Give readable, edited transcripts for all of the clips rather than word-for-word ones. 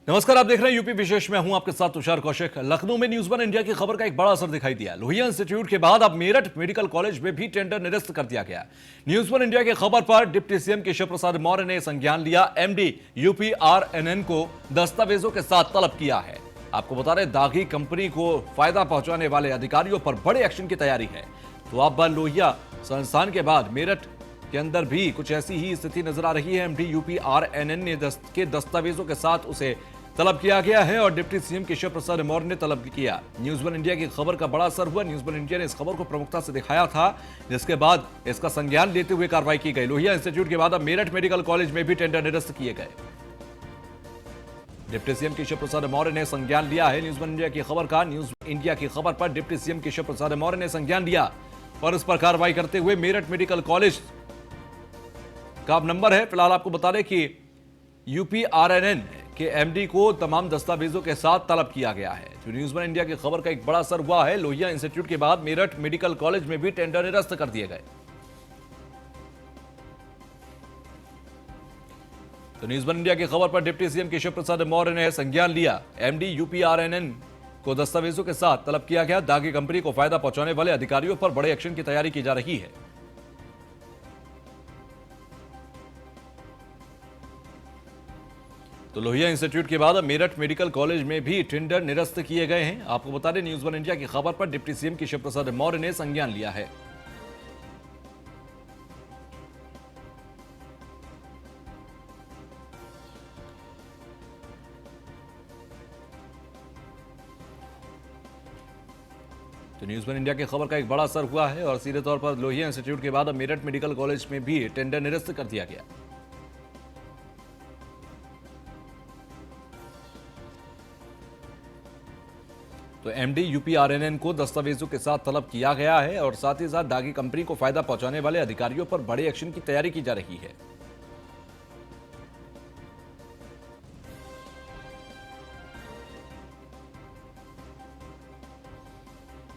नमस्कार, आप देख रहे हैं यूपी विशेष में। हूं आपके साथ तुषार कौशिक। लखनऊ में न्यूज वन इंडिया की खबर का एक बड़ा असर दिखाई दिया। लोहिया इंस्टीट्यूट के बाद अब मेरठ मेडिकल कॉलेज में भी टेंडर निरस्त कर दिया गया। न्यूज वन इंडिया की खबर पर डिप्टी सीएम केशव प्रसाद मौर्य ने संज्ञान लिया। एमडी यूपीआरएनएन को दस्तावेजों के साथ तलब किया है। आपको बता रहे, दागी कंपनी को फायदा पहुंचाने वाले अधिकारियों पर बड़े एक्शन की तैयारी है। तो अब लोहिया संस्थान के बाद मेरठ के अंदर भी कुछ ऐसी ही स्थिति नजर आ रही है। एमडी यूपीआरएनएन ने के दस्तावेजों के साथ उसे तलब किया गया है और डिप्टी सीएम केशव प्रसाद मौर्य ने तलब किया। न्यूज वन इंडिया की खबर का बड़ा असर हुआ। न्यूज वन इंडिया ने इस खबर को प्रमुखता से दिखाया था, जिसके बाद इसका संज्ञान लेते हुए कार्रवाई की गई। लोहिया इंस्टीट्यूट के बाद अब मेरठ मेडिकल कॉलेज में भी टेंडर निरस्त किए गए। डिप्टी सीएम केशव प्रसाद मौर्य ने संज्ञान लिया है। न्यूज वन इंडिया की खबर का न्यूज इंडिया की खबर पर डिप्टी सीएम केशव प्रसाद मौर्य ने संज्ञान लिया और इस पर कार्रवाई करते हुए मेरठ मेडिकल कॉलेज का अब नंबर है। फिलहाल आपको बता दें कि यूपीआरएनएन के एमडी को तमाम दस्तावेजों के साथ तलब किया गया है। जो न्यूज वन इंडिया की खबर का एक बड़ा असर हुआ है। लोहिया इंस्टीट्यूट के बाद मेरठ मेडिकल कॉलेज में भी टेंडर निरस्त कर दिए गए। तो न्यूज वन इंडिया की खबर पर डिप्टी सीएम केशव प्रसाद मौर्य ने संज्ञान लिया। एमडी यूपीआरएनएन को दस्तावेजों के साथ तलब किया गया। दागी कंपनी को फायदा पहुंचाने वाले अधिकारियों पर बड़े एक्शन की तैयारी की जा रही है। तो लोहिया इंस्टीट्यूट के बाद मेरठ मेडिकल कॉलेज में भी टेंडर निरस्त किए गए हैं। आपको बता दें, न्यूज वन इंडिया की खबर पर डिप्टी सीएम केशव प्रसाद मौर्य ने संज्ञान लिया है। तो न्यूज वन इंडिया की खबर का एक बड़ा असर हुआ है और सीधे तौर पर लोहिया इंस्टीट्यूट के बाद मेरठ मेडिकल कॉलेज में भी टेंडर निरस्त कर दिया गया। तो एमडी यूपीआरएनएन को दस्तावेजों के साथ तलब किया गया है और साथ ही साथ दागी कंपनी को फायदा पहुंचाने वाले अधिकारियों पर बड़े एक्शन की तैयारी की जा रही है।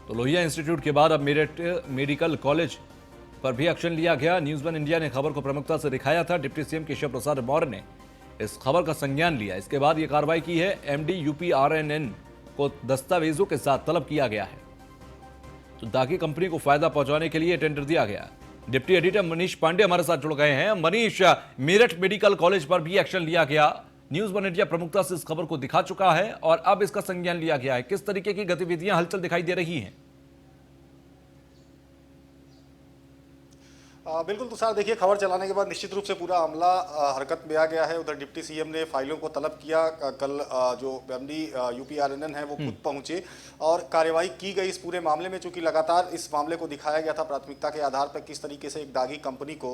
तो लोहिया इंस्टीट्यूट के बाद अब मेरठ मेडिकल कॉलेज पर भी एक्शन लिया गया। न्यूज वन इंडिया ने खबर को प्रमुखता से दिखाया था। डिप्टी सीएम केशव प्रसाद मौर्य ने इस खबर का संज्ञान लिया। इसके बाद यह कार्रवाई की है। एमडी यूपीआरएनएन को दस्तावेजों के साथ तलब किया गया है। तो दागी कंपनी को फायदा पहुंचाने के लिए टेंडर दिया गया। डिप्टी एडिटर मनीष पांडे हमारे साथ जुड़ गए हैं। मनीष, मेरठ मेडिकल कॉलेज पर भी एक्शन लिया गया। न्यूज वन इंडिया प्रमुखता से इस खबर को दिखा चुका है और अब इसका संज्ञान लिया गया है। किस तरीके की गतिविधियां, हलचल दिखाई दे रही हैं? बिल्कुल तुषार, देखिए, खबर चलाने के बाद निश्चित रूप से पूरा अमला हरकत में आ गया है। उधर डिप्टी सीएम ने फाइलों को तलब किया। कल जो एमडी यूपीआरएनएन है वो खुद पहुंचे और कार्रवाई की गई इस पूरे मामले में। चूंकि लगातार इस मामले को दिखाया गया था प्राथमिकता के आधार पर किस तरीके से एक दागी कंपनी को,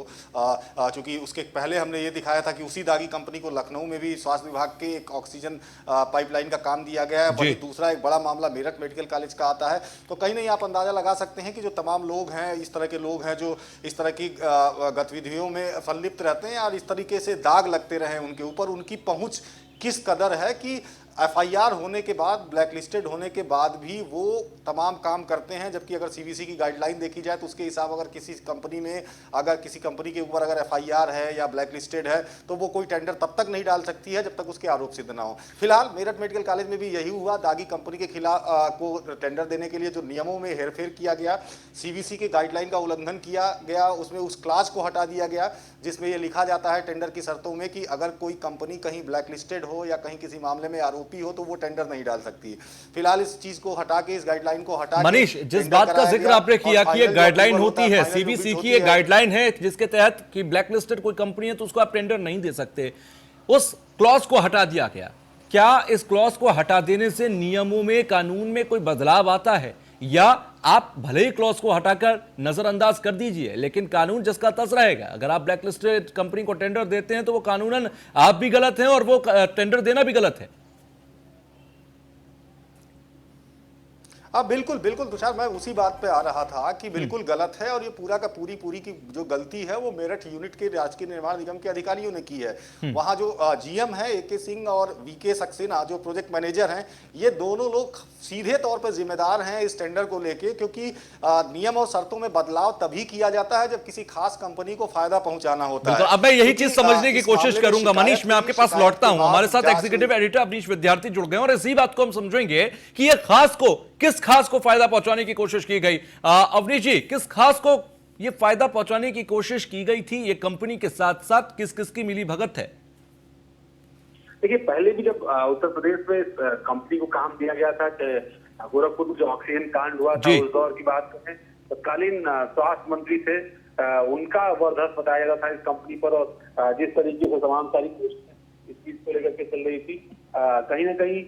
चूंकि उसके पहले हमने ये दिखाया था कि उसी दागी कंपनी को लखनऊ में भी स्वास्थ्य विभाग के एक ऑक्सीजन पाइपलाइन का काम दिया गया है। वहीं दूसरा एक बड़ा मामला मेरठ मेडिकल कॉलेज का आता है। तो कहीं नहीं आप अंदाजा लगा सकते हैं कि जो तमाम लोग हैं, इस तरह के लोग हैं जो इस तरह की गतिविधियों में संलिप्त रहते हैं और इस तरीके से दाग लगते रहे उनके ऊपर, उनकी पहुंच किस कदर है कि एफआईआर होने के बाद, ब्लैक लिस्टेड होने के बाद भी वो तमाम काम करते हैं। जबकि अगर सीवीसी की गाइडलाइन देखी जाए तो उसके हिसाब अगर किसी कंपनी में, अगर किसी कंपनी के ऊपर अगर एफआईआर है या ब्लैक लिस्टेड है तो वो कोई टेंडर तब तक नहीं डाल सकती है जब तक उसके आरोप सिद्ध ना हो। फिलहाल मेरठ मेडिकल कॉलेज में भी यही हुआ। दागी कंपनी के खिलाफ को टेंडर देने के लिए जो नियमों में हेरफेर किया गया, सीवीसी के गाइडलाइन का उल्लंघन किया गया, उसमें उस क्लास को हटा दिया गया जिसमें यह लिखा जाता है टेंडर की शर्तों में कि अगर कोई कंपनी कहीं ब्लैक लिस्टेड हो या कहीं किसी मामले में आरोपी हो तो वो टेंडर नहीं डाल सकती। फिलहाल इस चीज को हटा के, इस गाइडलाइन को हटा के, मनीष, जिस बात का जिक्र आपने किया कि ये गाइडलाइन होती है, सीवीसी की एक गाइडलाइन है जिसके तहत कि ब्लैक लिस्टेड कोई कंपनी है तो उसको आप टेंडर नहीं दे सकते, उस क्लॉज को हटा दिया गया। क्या इस क्लॉज को हटा देने से नियमों में, कानून में कोई बदलाव आता है, या आप भले ही क्लॉज को हटाकर नजरअंदाज कर दीजिए लेकिन कानून जिसका तस रहेगा? अगर आप ब्लैक लिस्टेड कंपनी को टेंडर देते हैं तो वो कानूनन आप भी गलत हैं और वो टेंडर देना भी गलत है। हाँ बिल्कुल बिल्कुल तुषार, मैं उसी बात पे आ रहा था कि बिल्कुल गलत है, और ये पूरा का पूरी की जो गलती है वो मेरठ यूनिट के राजकीय निर्माण निगम के अधिकारियों ने की है। वहाँ जो जीएम है एके सिंह और वीके सक्सेना जो प्रोजेक्ट मैनेजर हैं, ये दोनों लोग सीधे तौर पर जिम्मेदार हैं इस टेंडर को लेके, क्योंकि नियम और शर्तों में बदलाव तभी किया जाता है जब किसी खास कंपनी को फायदा पहुंचाना होता है। अब मैं यही चीज समझने की कोशिश करूंगा। मनीष, मैं आपके पास लौटता हूं। हमारे साथ एग्जीक्यूटिव एडिटर अवनीश विद्यार्थी जुड़ गए और इसी बात को हम समझेंगे कि ये किस खास को फायदा पहुंचाने की कोशिश की गई। अवनीश जी, किस खास को ये फायदा पहुंचाने की कोशिश की गई थी? ये कंपनी के साथ साथ किस किस की मिली भगत है? देखिए, पहले भी जब उत्तर प्रदेश में इस कंपनी को काम दिया गया था, गोरखपुर में जो ऑक्सीजन कांड हुआ था उस दौर की बात करें, तत्कालीन स्वास्थ्य मंत्री थे, उनका वर्चस्व बताया जाता था इस कंपनी पर, और जिस तरीके से तमाम सारी कोशिशें इस चीज को लेकर के चल रही थी, कहीं ना कहीं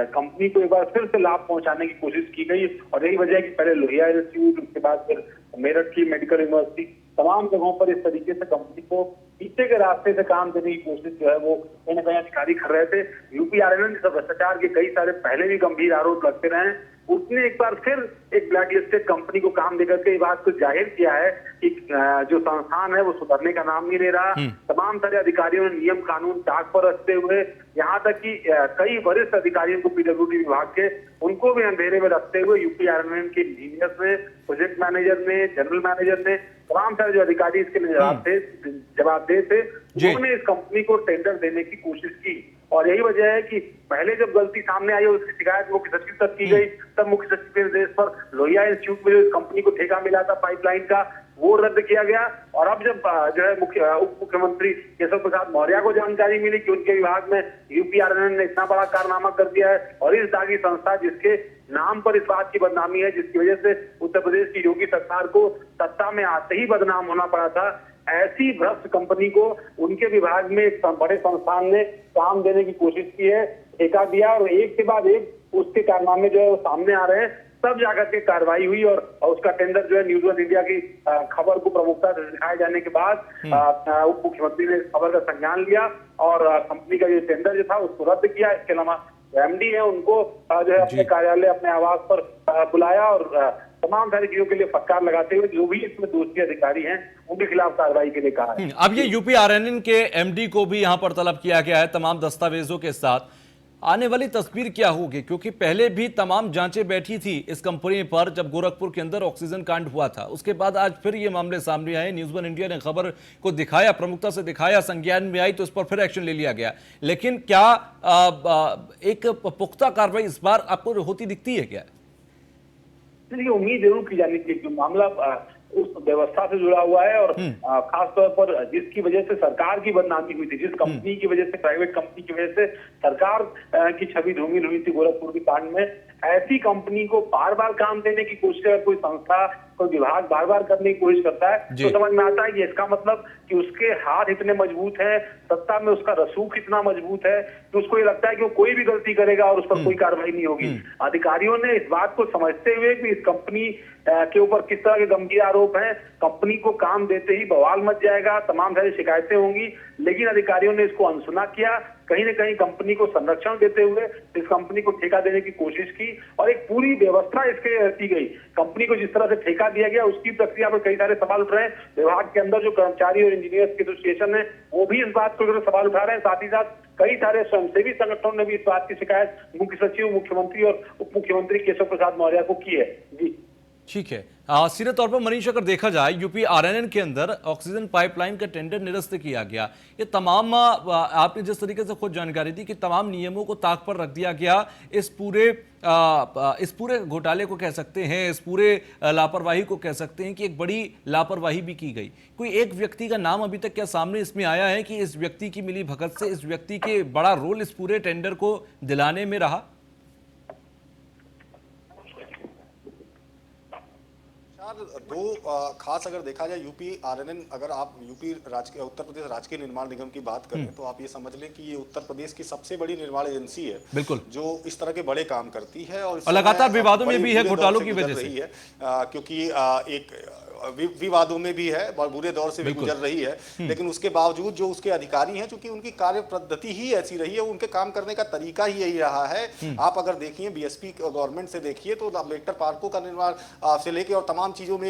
कंपनी को एक बार फिर से लाभ पहुंचाने की कोशिश की गई। और यही वजह है कि पहले लोहिया इंस्टीट्यूट, उसके बाद फिर मेरठ की मेडिकल यूनिवर्सिटी, तमाम जगहों पर इस तरीके से कंपनी को पीछे के रास्ते से काम देने की कोशिश जो है वो कहीं ना कहीं अधिकारी कर रहे थे। यूपीआरएनएन जैसे भ्रष्टाचार के कई सारे पहले भी गंभीर आरोप लगते रहे, उसने एक बार फिर एक ब्लैक लिस्टेड कंपनी को काम देकर के ये बात को जाहिर किया है कि जो संस्थान है वो सुधरने का नाम नहीं ले रहा। तमाम सारे अधिकारियों ने नियम कानून ताक पर रखते हुए, यहाँ तक कि कई वरिष्ठ अधिकारियों को पीडब्ल्यूडी विभाग के, उनको भी अंधेरे में रखते हुए यूपीआरएनएन के इंजीनियर्स ने, प्रोजेक्ट मैनेजर ने, जनरल मैनेजर ने, तमाम सारे जो अधिकारी इसके लिए जवाबदेह थे, उन्होंने इस कंपनी को टेंडर देने की कोशिश की। और यही वजह है कि पहले जब गलती सामने आई और उसकी शिकायत मुख्य सचिव तक की गई, तब मुख्य सचिव के निर्देश पर लोहिया इंस्टीट्यूट में जो इस कंपनी को ठेका मिला था पाइपलाइन का, वो रद्द किया गया। और अब जब जो है उप मुख्यमंत्री केशव प्रसाद मौर्य को जानकारी मिली कि उनके विभाग में यूपीआरएनएन ने इतना बड़ा कारनामा कर दिया है, और इस दागी संस्था जिसके नाम पर इस बात की बदनामी है, जिसकी वजह से उत्तर प्रदेश की योगी सरकार को सत्ता में आते ही बदनाम होना पड़ा था, ऐसी भ्रष्ट कंपनी को उनके विभाग में एक बड़े संस्थान ने काम देने की कोशिश की है, ठेका दिया, और एक के बाद एक उसके कारनामे जो है वो सामने आ रहे हैं। तब जाकर के कार्रवाई हुई, और उसका टेंडर जो है न्यूज वन इंडिया की खबर को प्रमुखता से दिखाए जाने के बाद उप मुख्यमंत्री ने खबर का संज्ञान लिया और कंपनी का जो टेंडर जो था उसको रद्द किया। इसके अलावा एमडी है उनको जो है अपने कार्यालय, अपने आवास पर बुलाया, और तमाम सारी चीजों के लिए फटकार लगाते हुए जो भी इसमें दोषी अधिकारी हैं उनके खिलाफ कार्रवाई के लिए कहा है। अब ये यूपीआरएनएन के एमडी को भी यहां पर तलब किया गया है तमाम दस्तावेजों के साथ। आने वाली तस्वीर क्या होगी? क्योंकि पहले भी तमाम जांचें बैठी थी इस कंपनी पर जब गोरखपुर के अंदर ऑक्सीजन कांड हुआ था, उसके बाद आज फिर ये मामले सामने आए। न्यूज वन इंडिया ने खबर को दिखाया, प्रमुखता से दिखाया, संज्ञान में आई तो इस पर फिर एक्शन ले लिया गया। लेकिन क्या एक पुख्ता कार्रवाई इस बार आपको होती दिखती है क्या? देखिए, उम्मीद जरूर की जानी चाहिए कि मामला उस व्यवस्था से जुड़ा हुआ है, और खास तौर पर जिसकी वजह से सरकार की बदनामी हुई थी, जिस कंपनी की वजह से, प्राइवेट कंपनी की वजह से सरकार की छवि धूमिल हुई थी गोरखपुर की कांड में, ऐसी कंपनी को बार बार काम देने की कोशिश अगर कोई संस्था, कोई विभाग बार बार करने की कोशिश करता है तो समझ में आता है कि इसका मतलब कि उसके हाथ इतने मजबूत है, सत्ता में उसका रसूख इतना मजबूत है कि उसको ये लगता है कि वो कोई भी गलती करेगा और उस पर कोई कार्रवाई नहीं होगी। अधिकारियों ने इस बात को समझते हुए कि इस कंपनी के ऊपर किस तरह के गंभीर आरोप हैं, कंपनी को काम देते ही बवाल मच जाएगा, तमाम सारी शिकायतें होंगी, लेकिन अधिकारियों ने इसको अनसुना किया। कहीं न कहीं कंपनी को संरक्षण देते हुए इस कंपनी को ठेका देने की कोशिश की, और एक पूरी व्यवस्था इसके रची गई। कंपनी को जिस तरह से ठेका दिया गया उसकी प्रक्रिया पर कई सारे सवाल उठ रहे हैं। विभाग के अंदर जो कर्मचारी और इंजीनियर्स की एसोसिएशन है वो भी इस बात को लेकर सवाल उठा रहे हैं। साथ ही साथ कई सारे स्वयंसेवी संगठनों ने भी इस बात की शिकायत मुख्य सचिव, मुख्यमंत्री और उप मुख्यमंत्री केशव प्रसाद मौर्य को की है। जी ठीक है। सीधे तौर पर मनीष, अगर देखा जाए यूपीआरएनएन के अंदर ऑक्सीजन पाइपलाइन का टेंडर निरस्त किया गया, ये तमाम आपने जिस तरीके से खुद जानकारी दी कि तमाम नियमों को ताक पर रख दिया गया, इस पूरे घोटाले को कह सकते हैं, इस पूरे लापरवाही को कह सकते हैं कि एक बड़ी लापरवाही भी की गई। कोई एक व्यक्ति का नाम अभी तक क्या सामने इसमें आया है कि इस व्यक्ति की मिली भगत से इस व्यक्ति के बड़ा रोल इस पूरे टेंडर को दिलाने में रहा? दो खास अगर देखा जाए यूपीआरएनएन, अगर आप उत्तर प्रदेश राजकीय निर्माण निगम की बात करें तो आप ये समझ लें कि ये उत्तर प्रदेश की सबसे बड़ी निर्माण एजेंसी है, बिल्कुल, जो इस तरह के बड़े काम करती है और लगातार विवादों में भी है घोटालों की वजह से रही है, क्योंकि एक विवादों में भी है, बहुत बुरे दौर से भी गुजर रही है, लेकिन उसके बावजूद जो उसके अधिकारी हैं, चूंकि उनकी कार्य पद्धति ही ऐसी रही है, उनके काम करने का तरीका ही यही रहा है। आप अगर देखिए बीएसपी गवर्नमेंट से देखिए तो अम्बेडकर पार्कों का निर्माण से लेके और तमाम चीजों में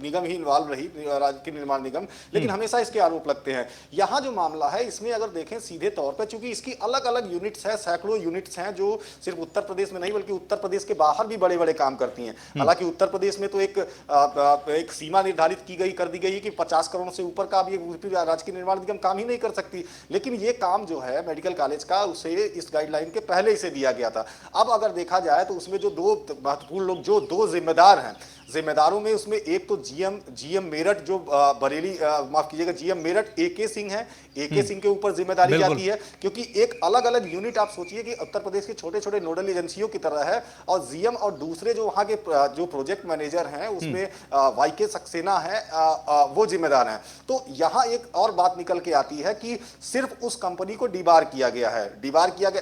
निगम ही इन्वॉल्व रही, राज्य के निर्माण निगम, लेकिन हमेशा इसके आरोप लगते हैं। यहाँ जो मामला है इसमें अगर देखें सीधे तौर पर, चूंकि इसकी अलग अलग यूनिट्स हैं, सैकड़ों यूनिट्स हैं जो सिर्फ उत्तर प्रदेश में नहीं बल्कि उत्तर प्रदेश के बाहर भी बड़े बड़े काम करती हैं। हालांकि उत्तर प्रदेश में तो एक सीमा निर्धारित कर दी गई है कि 50 करोड़ से ऊपर का भी राज्य की निर्माण निगम काम ही नहीं कर सकती, लेकिन ये काम जो है मेडिकल कॉलेज का उसे इस गाइडलाइन के पहले ही से दिया गया था। अब अगर देखा जाए तो उसमें जो दो महत्वपूर्ण लोग, जो दो जिम्मेदार हैं, जिम्मेदारों में उसमें एक तो जीएम मेरठ जो बरेली, माफ कीजिएगा, जीएम मेरठ एके सिंह है। एके सिंह के ऊपर जिम्मेदारी जाती है, क्योंकि एक अलग अलग यूनिट आप सोचिए कि उत्तर प्रदेश के छोटे छोटे नोडल एजेंसियों की तरह है, और जीएम और दूसरे जो वहां के जो प्रोजेक्ट मैनेजर हैं उसमें वाईके सक्सेना है, वो जिम्मेदार हैं। तो यहाँ एक और बात निकल के आती है कि सिर्फ उस कंपनी को डिबार किया गया है। डिबार किया गया,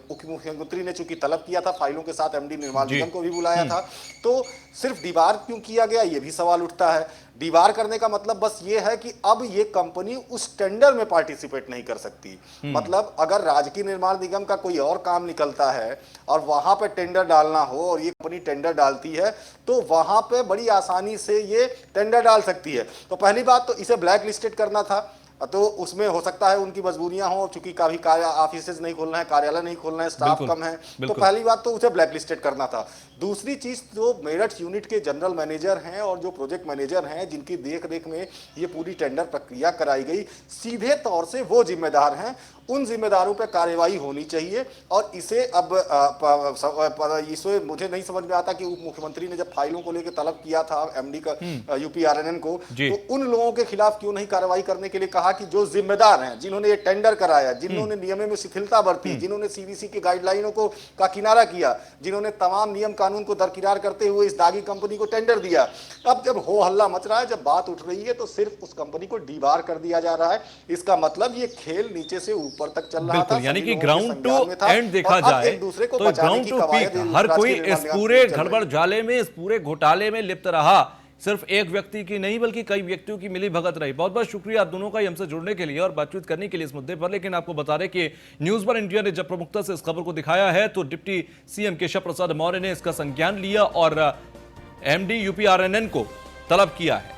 मुख्यमंत्री ने चूंकि तलब किया था, फाइलों के साथ एमडी निर्माण निगम को भी बुलाया था, तो सिर्फ डिबार क्यों किया गया, ये भी सवाल उठता है। डिबार करने का मतलब बस ये है कि अब ये कंपनी उस टेंडर में पार्टिसिपेट नहीं कर सकती। मतलब अगर राजकीय निर्माण निगम का कोई और काम निकलता है और वहां पे टेंडर डालना हो और ये कंपनी टेंडर डालती है, तो वहां पे बड़ी आसानी से ये टेंडर डाल सकती है। तो पहली बात तो इसे ब्लैक लिस्टेड करना था, तो उसमें हो सकता है उनकी मजबूरियां हो, चूंकि काफी ऑफिसेज नहीं खोलना है, कार्यालय नहीं खोलना है, स्टाफ कम है, तो पहली बात तो उसे ब्लैक लिस्टेड करना था। दूसरी चीज, जो मेरठ यूनिट के जनरल मैनेजर हैं और जो प्रोजेक्ट मैनेजर हैं जिनकी देख रेख में ये पूरी टेंडर प्रक्रिया कराई गई, सीधे तौर से वो जिम्मेदार हैं, उन जिम्मेदारों पर कार्रवाई होनी चाहिए। और इसे अब इसे मुझे नहीं समझ में आता कि उप मुख्यमंत्री ने जब फाइलों को लेकर तलब किया था एमडी का यूपीआरएनएन को, तो उन लोगों के खिलाफ क्यों नहीं कार्रवाई करने के लिए कहा कि जो जिम्मेदार हैं, जिन्होंने ये टेंडर कराया, जिन्होंने नियमों में शिथिलता बरती, जिन्होंने सीबीसी की गाइडलाइनों को का किनारा किया, जिन्होंने तमाम नियम कानून को दरकिनार करते हुए इस दागी कंपनी को टेंडर दिया। अब जब हो हल्ला मच रहा है, जब बात उठ रही है, तो सिर्फ उस कंपनी को डीबार कर दिया जा रहा है। इसका मतलब ये खेल नीचे से ऊपर तक चल रहा था, यानी कि ग्राउंड टू एंड देखा जाए तो ग्राउंड टू पीक हर कोई इस पूरे गड़बड़ जाले में, इस पूरे घोटाले में लिप्त रहा। सिर्फ एक व्यक्ति की नहीं बल्कि कई व्यक्तियों की मिली भगत रही। बहुत बहुत शुक्रिया आप दोनों का हमसे जुड़ने के लिए और बातचीत करने के लिए इस मुद्दे पर। लेकिन आपको बता दें कि न्यूज वन इंडिया ने जब प्रमुखता से इस खबर को दिखाया है तो डिप्टी सीएम केशव प्रसाद मौर्य ने इसका संज्ञान लिया और एमडी यूपीआरएनएन को तलब किया है।